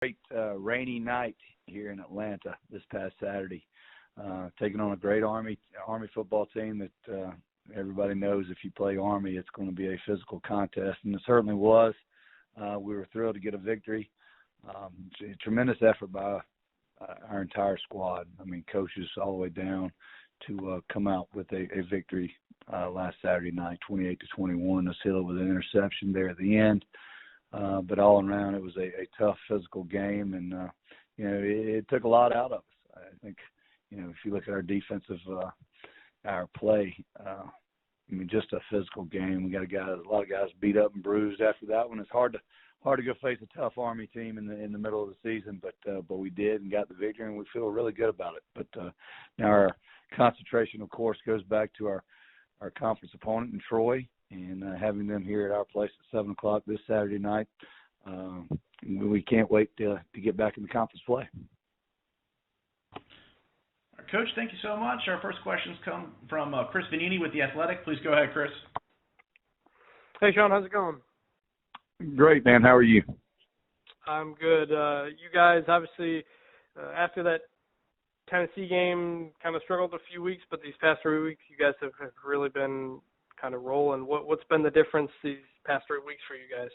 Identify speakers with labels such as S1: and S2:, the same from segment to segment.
S1: great rainy night here in Atlanta this past Saturday, taking on a great Army football team that everybody knows if you play Army, it's going to be a physical contest, and it certainly was. We were thrilled to get a victory. A tremendous effort by our entire squad. I mean, coaches all the way down to come out with a victory last Saturday night, 28-21. To seal it with an interception there at the end. But all around, it was a tough physical game, and it took a lot out of us. I think, if you look at our defensive, our play, I mean, just a physical game. We got a lot of guys beat up and bruised after that one. It's hard to go face a tough Army team in the middle of the season, but we did and got the victory, and we feel really good about it. But now our concentration, of course, goes back to our conference opponent in Troy, and having them here at our place at 7 o'clock this Saturday night. We can't wait to get back in the conference play.
S2: Coach, thank you so much. Our first questions come from Chris Vanini with The Athletic. Please go ahead, Chris.
S3: Hey, Shawn, how's it going?
S1: Great, man. How are you?
S3: I'm good. You guys, obviously, after that Tennessee game, kind of struggled a few weeks, but these past 3 weeks, you guys have really been kind of rolling. What's been the difference these past 3 weeks for you guys?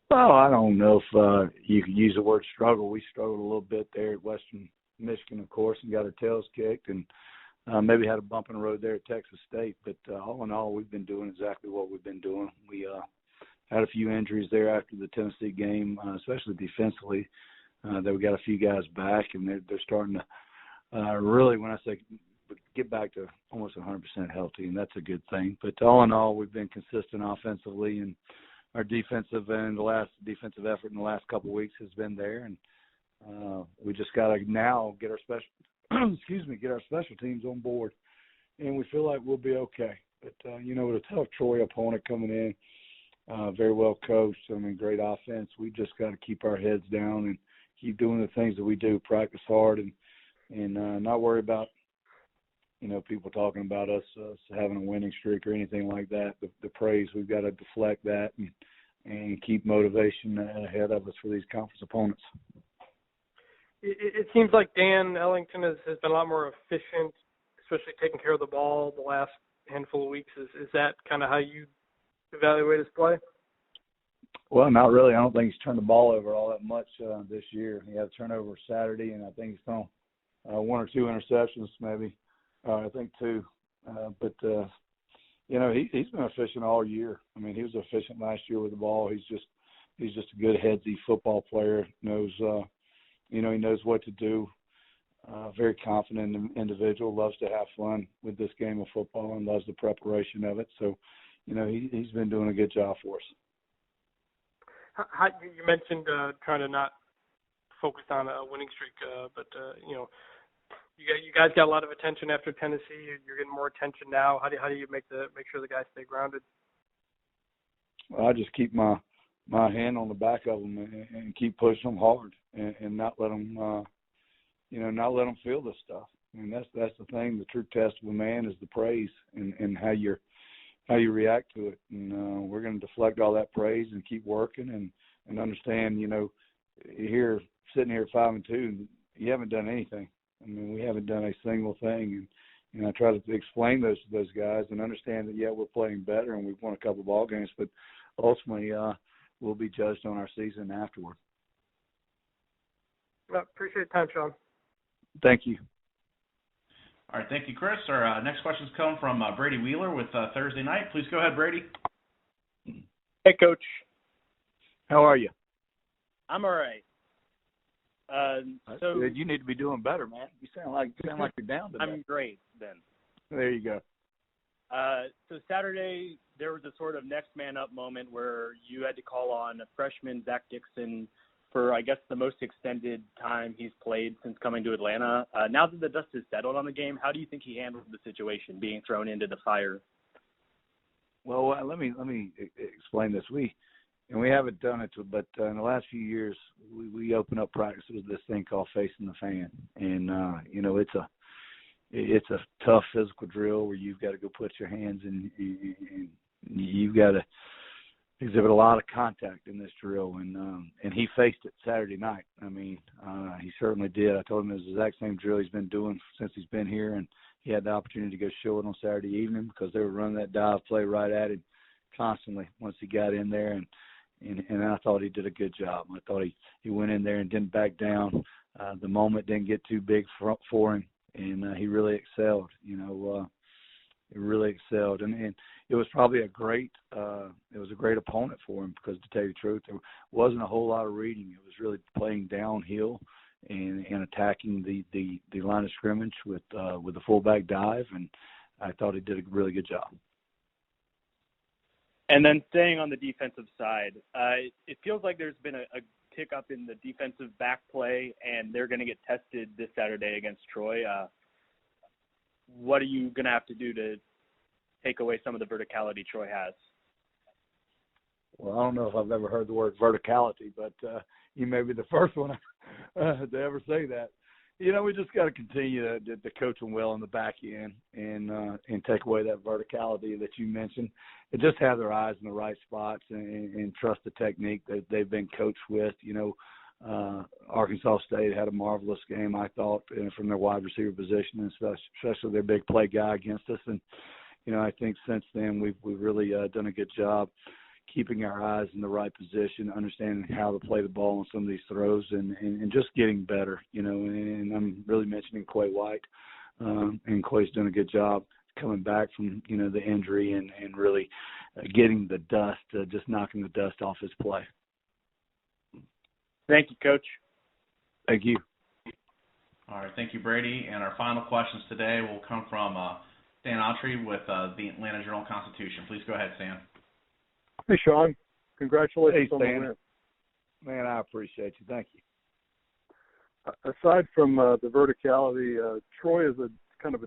S1: Well, I don't know if you could use the word struggle. We struggled a little bit there at Western Michigan, of course, and got our tails kicked, and maybe had a bump in the road there at Texas State. But all in all, we've been doing exactly what we've been doing. We had a few injuries there after the Tennessee game, especially defensively. That we got a few guys back, and they're starting to really, when I say get back to almost 100% healthy, and that's a good thing. But all in all, we've been consistent offensively, and our defensive effort in the last couple of weeks has been there, and we just got to now get our special teams on board, and we feel like we'll be okay. But with a tough Troy opponent coming in, very well coached, I mean, great offense. We just got to keep our heads down and keep doing the things that we do, practice hard, and not worry about people talking about us having a winning streak or anything like that. The praise, we've got to deflect that and keep motivation ahead of us for these conference opponents.
S3: It seems like Dan Ellington has been a lot more efficient, especially taking care of the ball the last handful of weeks. Is that kind of how you evaluate his play?
S1: Well, not really. I don't think he's turned the ball over all that much this year. He had a turnover Saturday, and I think he's thrown 1 or 2 interceptions, maybe. I think 2. But he's been efficient all year. I mean, he was efficient last year with the ball. He's just a good headsy football player. Knows he knows what to do. Very confident individual. Loves to have fun with this game of football and loves the preparation of it. So, he's been doing a good job for us.
S3: You mentioned trying to not focus on a winning streak, but you guys got a lot of attention after Tennessee. You're getting more attention now. How do you make sure the guys stay grounded?
S1: Well, I just keep my hand on the back of them and keep pushing them hard and not let them not let them feel this stuff. I mean, that's the thing. The true test of a man is the praise and how you react to it. And we're going to deflect all that praise and keep working and understand. Sitting here at 5-2, you haven't done anything. I mean, we haven't done a single thing, and I try to explain those to those guys and understand that, yeah, we're playing better and we've won a couple of ball games, but ultimately we'll be judged on our season afterward.
S3: Well, appreciate the time, Shawn.
S1: Thank you.
S2: All right, thank you, Chris. Our next questions come from Brady Wheeler with Thursday Night. Please go ahead, Brady.
S4: Hey, Coach.
S1: How are you?
S4: I'm all right. So
S1: good. You need to be doing better, man. You sound like you're down today.
S4: I'm great, then.
S1: There you go.
S4: So Saturday, there was a sort of next man up moment where you had to call on a freshman, Zach Dixon, for, I guess, the most extended time he's played since coming to Atlanta. Now that the dust has settled on the game, how do you think he handled the situation, being thrown into the fire?
S1: Well, let me explain this. We haven't done it, but in the last few years, we open up practice with this thing called facing the fan, and it's a tough physical drill where you've got to go put your hands in, and you've got to exhibit a lot of contact in this drill, and he faced it Saturday night. I mean, he certainly did. I told him it was the exact same drill he's been doing since he's been here, and he had the opportunity to go show it on Saturday evening because they were running that dive play right at him constantly once he got in there, and I thought he did a good job. I thought he went in there and didn't back down. The moment didn't get too big for him, and he really excelled. He really excelled, and it was probably a great opponent for him because, to tell you the truth, there wasn't a whole lot of reading. It was really playing downhill and attacking the line of scrimmage with the fullback dive, and I thought he did a really good job.
S4: And then staying on the defensive side, it feels like there's been a tick up in the defensive back play, and they're going to get tested this Saturday against Troy. What are you going to have to do to take away some of the verticality Troy has?
S1: Well, I don't know if I've ever heard the word verticality, but you may be the first one to ever say that. We just got to continue to coach them well in the back end and take away that verticality that you mentioned, and just have their eyes in the right spots and trust the technique that they've been coached with. Arkansas State had a marvelous game, I thought, from their wide receiver position, and especially their big play guy against us. And I think since then we've really done a good job keeping our eyes in the right position, understanding how to play the ball on some of these throws, and just getting better, and I'm really mentioning Quay White, and Quay's done a good job coming back from, the injury and really getting the dust, just knocking the dust off his play.
S4: Thank you, Coach.
S1: Thank you.
S2: All right, thank you, Brady. And our final questions today will come from Stan Autry with the Atlanta Journal-Constitution. Please go ahead, Stan.
S5: Hey, Shawn. Congratulations on the
S1: Stan.
S5: win.
S1: Man, I appreciate you. Thank you.
S5: Aside from the verticality, Troy is a kind of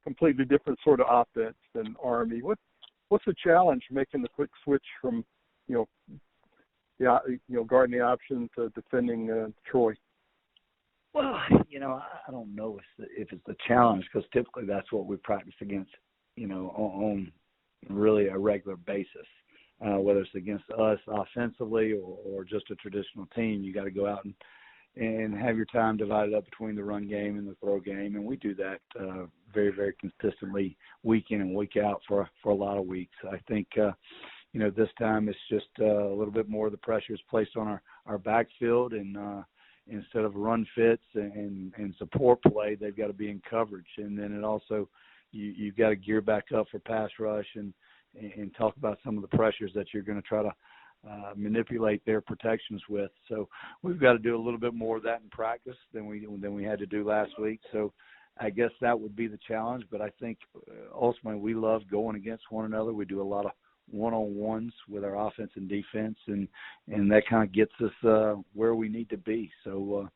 S5: completely different sort of offense than Army. What's the challenge making the quick switch from, guarding the option to defending Troy?
S1: Well, I don't know if it's the challenge, because typically that's what we practice against, on really a regular basis. Whether it's against us offensively or just a traditional team, you got to go out and have your time divided up between the run game and the throw game, and we do that very, very consistently week in and week out for a lot of weeks. I think this time it's just a little bit more of the pressure is placed on our backfield, and instead of run fits and support play, they've got to be in coverage. And then it also, you've got to gear back up for pass rush and talk about some of the pressures that you're going to try to manipulate their protections with. So we've got to do a little bit more of that in practice than we had to do last week. So I guess that would be the challenge. But I think ultimately we love going against one another. We do a lot of one-on-ones with our offense and defense, and that kind of gets us where we need to be. So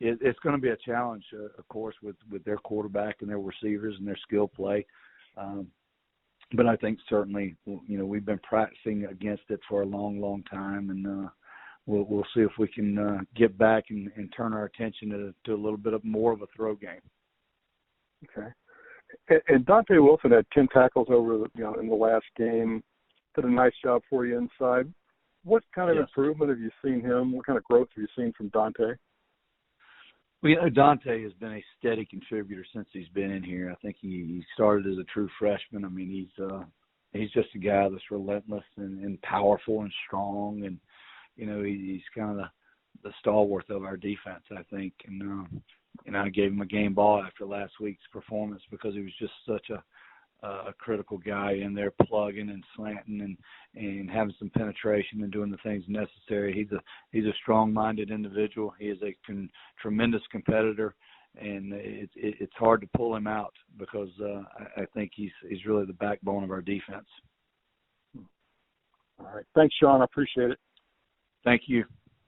S1: it's going to be a challenge, of course, with their quarterback and their receivers and their skill play. But I think certainly, we've been practicing against it for a long, long time, and we'll see if we can get back and turn our attention to a little bit more of a throw game.
S5: Okay. And Dante Wilson had 10 tackles in the last game. Did a nice job for you inside. What kind of improvement have you seen him? What kind of growth have you seen from Dante?
S1: Well, Dante has been a steady contributor since he's been in here. I think he started as a true freshman. I mean, he's just a guy that's relentless and powerful and strong, and he's kind of the stalwart of our defense, I think. And I gave him a game ball after last week's performance because he was just such a critical guy in there, plugging and slanting and having some penetration and doing the things necessary. He's a strong-minded individual. He is a tremendous competitor, and it's hard to pull him out because I think he's really the backbone of our defense.
S5: All right. Thanks, Shawn. I appreciate it.
S1: Thank you.